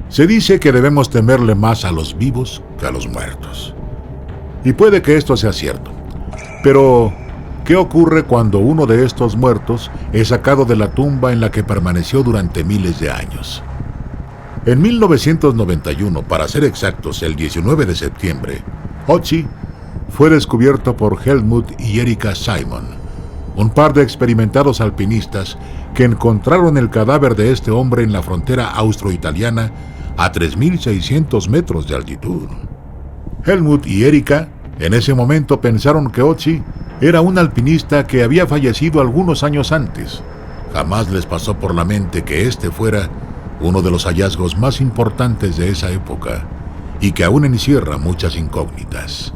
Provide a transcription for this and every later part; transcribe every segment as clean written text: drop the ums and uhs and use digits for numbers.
Se dice que debemos temerle más a los vivos que a los muertos. Y puede que esto sea cierto. Pero, ¿qué ocurre cuando uno de estos muertos es sacado de la tumba en la que permaneció durante miles de años? En 1991, para ser exactos, el 19 de septiembre, Ötzi fue descubierto por Helmut y Erika Simon, un par de experimentados alpinistas que encontraron el cadáver de este hombre en la frontera austro-italiana a 3.600 metros de altitud. Helmut y Erika en ese momento pensaron que Ötzi era un alpinista que había fallecido algunos años antes. Jamás les pasó por la mente que este fuera uno de los hallazgos más importantes de esa época y que aún encierra muchas incógnitas.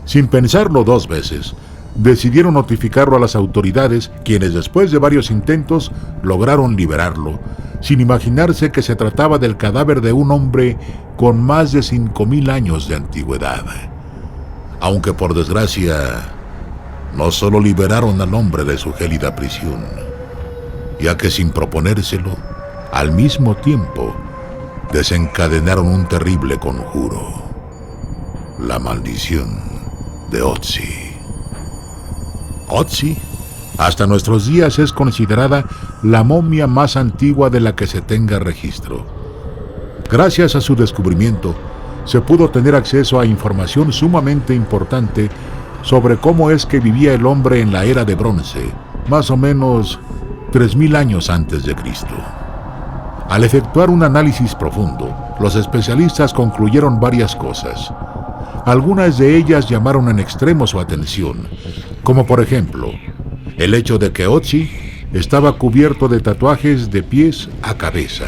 Sin pensarlo dos veces, decidieron notificarlo a las autoridades, quienes después de varios intentos lograron liberarlo, sin imaginarse que se trataba del cadáver de un hombre con más de 5.000 años de antigüedad. Aunque por desgracia, no solo liberaron al hombre de su gélida prisión, ya que sin proponérselo, al mismo tiempo, desencadenaron un terrible conjuro: la maldición de Ötzi. Ötzi, hasta nuestros días, es considerada la momia más antigua de la que se tenga registro. Gracias a su descubrimiento, se pudo tener acceso a información sumamente importante sobre cómo es que vivía el hombre en la era de bronce, más o menos 3.000 años antes de Cristo. Al efectuar un análisis profundo, los especialistas concluyeron varias cosas. Algunas de ellas llamaron en extremo su atención, como por ejemplo, el hecho de que Ötzi estaba cubierto de tatuajes de pies a cabeza,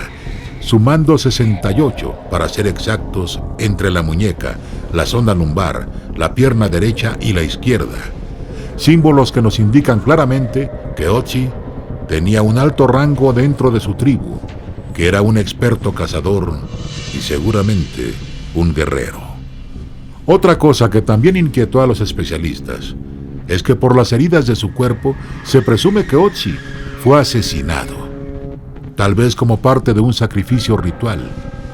sumando 68, para ser exactos, entre la muñeca, la zona lumbar, la pierna derecha y la izquierda. Símbolos que nos indican claramente que Ötzi tenía un alto rango dentro de su tribu, que era un experto cazador y seguramente un guerrero. Otra cosa que también inquietó a los especialistas es que por las heridas de su cuerpo se presume que Ötzi fue asesinado, tal vez como parte de un sacrificio ritual,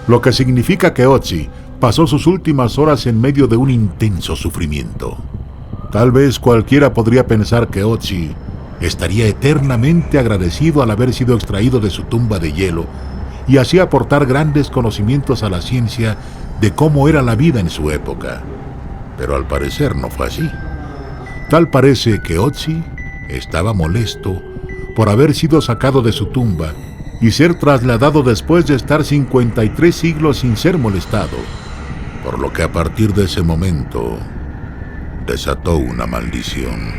lo que significa que Ötzi pasó sus últimas horas en medio de un intenso sufrimiento. Tal vez cualquiera podría pensar que Ötzi estaría eternamente agradecido al haber sido extraído de su tumba de hielo y así aportar grandes conocimientos a la ciencia de cómo era la vida en su época. Pero al parecer no fue así. Tal parece que Ötzi estaba molesto por haber sido sacado de su tumba y ser trasladado después de estar 53 siglos sin ser molestado, por lo que a partir de ese momento desató una maldición.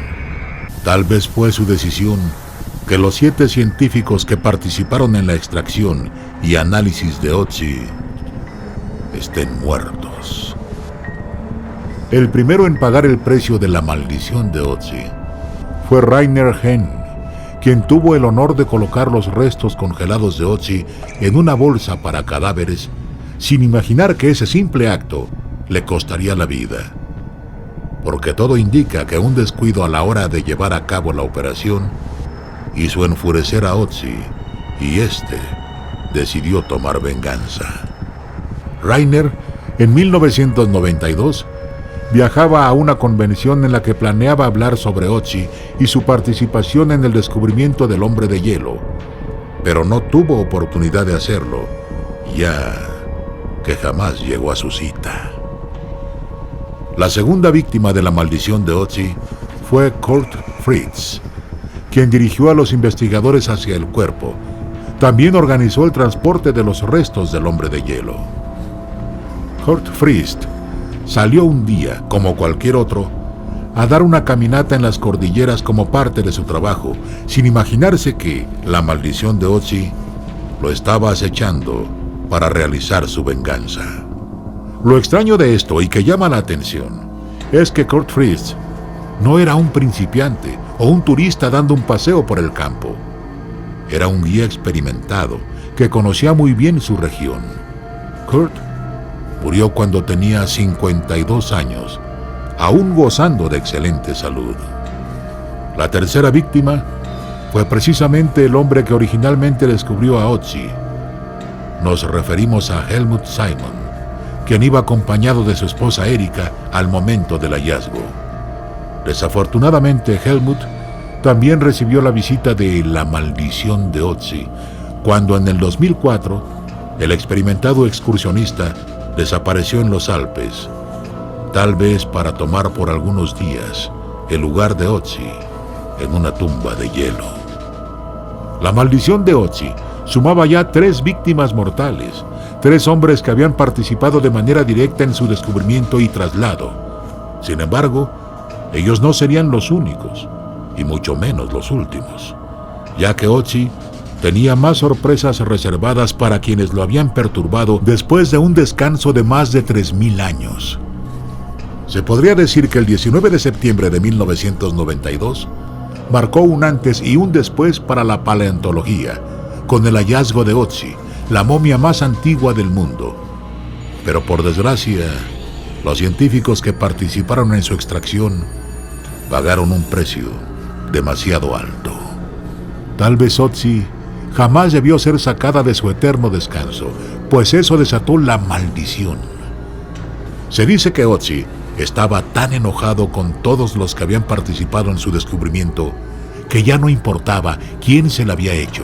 Tal vez fue su decisión que los 7 científicos que participaron en la extracción y análisis de Ötzi estén muertos. El primero en pagar el precio de la maldición de Ötzi fue Rainer Henn, quien tuvo el honor de colocar los restos congelados de Ötzi en una bolsa para cadáveres, sin imaginar que ese simple acto le costaría la vida. Porque todo indica que un descuido a la hora de llevar a cabo la operación hizo enfurecer a Ötzi, y este decidió tomar venganza. Rainer, en 1992, viajaba a una convención en la que planeaba hablar sobre Ötzi y su participación en el descubrimiento del hombre de hielo, pero no tuvo oportunidad de hacerlo, ya que jamás llegó a su cita. La segunda víctima de la maldición de Ötzi fue Kurt Fritz, quien dirigió a los investigadores hacia el cuerpo. También organizó el transporte de los restos del hombre de hielo. Kurt Fritz salió un día, como cualquier otro, a dar una caminata en las cordilleras como parte de su trabajo, sin imaginarse que la maldición de Ötzi lo estaba acechando para realizar su venganza. Lo extraño de esto, y que llama la atención, es que Kurt Fritz no era un principiante o un turista dando un paseo por el campo. Era un guía experimentado que conocía muy bien su región. Kurt murió cuando tenía 52 años, aún gozando de excelente salud. La tercera víctima fue precisamente el hombre que originalmente descubrió a Ötzi. nos referimos a Helmut Simon, quien iba acompañado de su esposa Erika al momento del hallazgo. Desafortunadamente, Helmut también recibió la visita de la maldición de Ötzi, cuando en el 2004 el experimentado excursionista desapareció en los Alpes, tal vez para tomar por algunos días el lugar de Ötzi en una tumba de hielo. La maldición de Ötzi sumaba ya 3 víctimas mortales, 3 hombres que habían participado de manera directa en su descubrimiento y traslado. Sin embargo, ellos no serían los únicos, y mucho menos los últimos, ya que Ötzi tenía más sorpresas reservadas para quienes lo habían perturbado después de un descanso de más de 3000 años. Se podría decir que el 19 de septiembre de 1992 marcó un antes y un después para la paleontología, con el hallazgo de Ötzi, la momia más antigua del mundo. Pero por desgracia, los científicos que participaron en su extracción pagaron un precio demasiado alto. Tal vez Ötzi jamás debió ser sacada de su eterno descanso, pues eso desató la maldición. Se dice que Ötzi estaba tan enojado con todos los que habían participado en su descubrimiento que ya no importaba quién se la había hecho,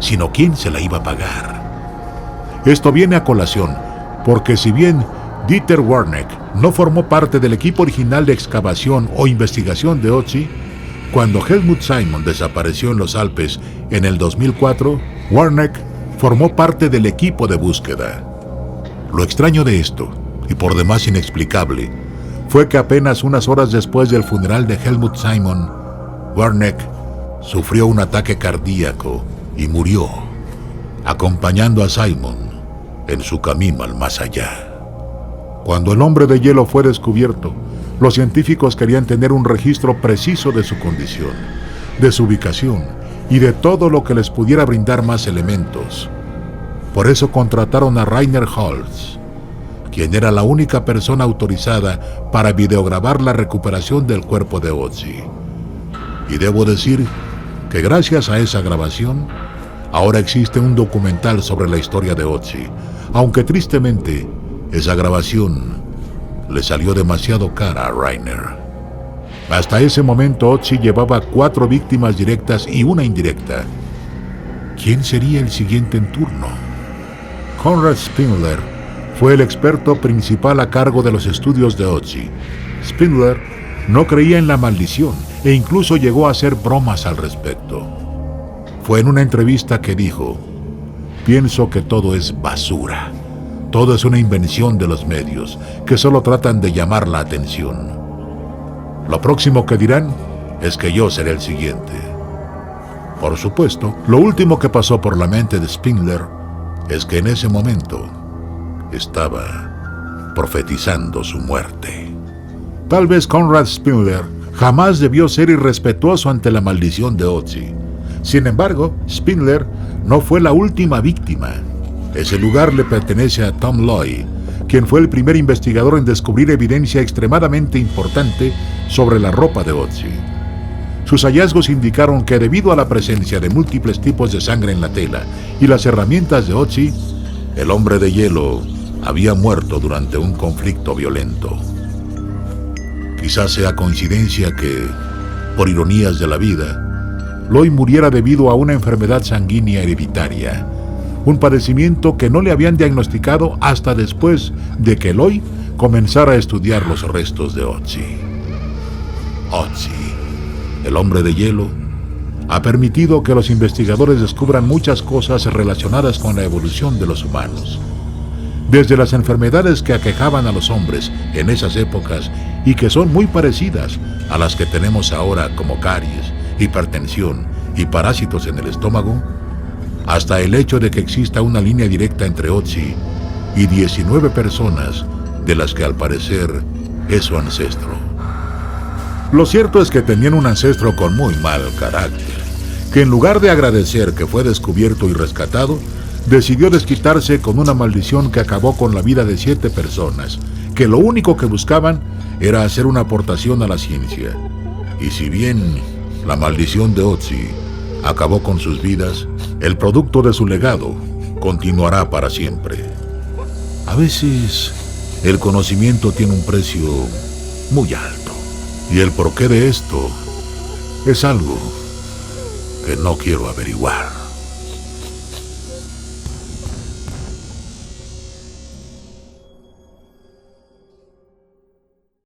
sino quién se la iba a pagar. Esto viene a colación porque si bien Dieter Warneck no formó parte del equipo original de excavación o investigación de Ötzi, cuando Helmut Simon desapareció en los Alpes en el 2004, Warneck formó parte del equipo de búsqueda. Lo extraño de esto, y por demás inexplicable, fue que apenas unas horas después del funeral de Helmut Simon, Warneck sufrió un ataque cardíaco y murió, acompañando a Simon en su camino al más allá. Cuando el hombre de hielo fue descubierto, los científicos querían tener un registro preciso de su condición, de su ubicación y de todo lo que les pudiera brindar más elementos. Por eso contrataron a Rainer Holz, quien era la única persona autorizada para videograbar la recuperación del cuerpo de Ötzi. Y debo decir que gracias a esa grabación, ahora existe un documental sobre la historia de Ötzi, aunque tristemente esa grabación le salió demasiado cara a Rainer. Hasta ese momento Ötzi llevaba 4 víctimas directas y una indirecta. ¿Quién sería el siguiente en turno? Konrad Spindler fue el experto principal a cargo de los estudios de Ötzi. Spindler no creía en la maldición e incluso llegó a hacer bromas al respecto. Fue en una entrevista que dijo: "Pienso que todo es basura. Todo es una invención de los medios, que solo tratan de llamar la atención. Lo próximo que dirán es que yo seré el siguiente". Por supuesto, lo último que pasó por la mente de Spindler es que en ese momento estaba profetizando su muerte. Tal vez Konrad Spindler jamás debió ser irrespetuoso ante la maldición de Ötzi. Sin embargo, Spindler no fue la última víctima. Ese lugar le pertenece a Tom Loy, quien fue el primer investigador en descubrir evidencia extremadamente importante sobre la ropa de Ötzi. Sus hallazgos indicaron que debido a la presencia de múltiples tipos de sangre en la tela y las herramientas de Ötzi, el hombre de hielo había muerto durante un conflicto violento. Quizás sea coincidencia que, por ironías de la vida, Loy muriera debido a una enfermedad sanguínea hereditaria, un padecimiento que no le habían diagnosticado hasta después de que Loy comenzara a estudiar los restos de Ötzi. Ötzi, el hombre de hielo, ha permitido que los investigadores descubran muchas cosas relacionadas con la evolución de los humanos. Desde las enfermedades que aquejaban a los hombres en esas épocas y que son muy parecidas a las que tenemos ahora, como caries, hipertensión y parásitos en el estómago, hasta el hecho de que exista una línea directa entre Ötzi y 19 personas de las que al parecer es su ancestro. Lo cierto es que tenían un ancestro con muy mal carácter, que en lugar de agradecer que fue descubierto y rescatado, decidió desquitarse con una maldición que acabó con la vida de 7 personas, que lo único que buscaban era hacer una aportación a la ciencia. Y si bien la maldición de Ötzi acabó con sus vidas, el producto de su legado continuará para siempre. A veces, el conocimiento tiene un precio muy alto, y el porqué de esto es algo que no quiero averiguar.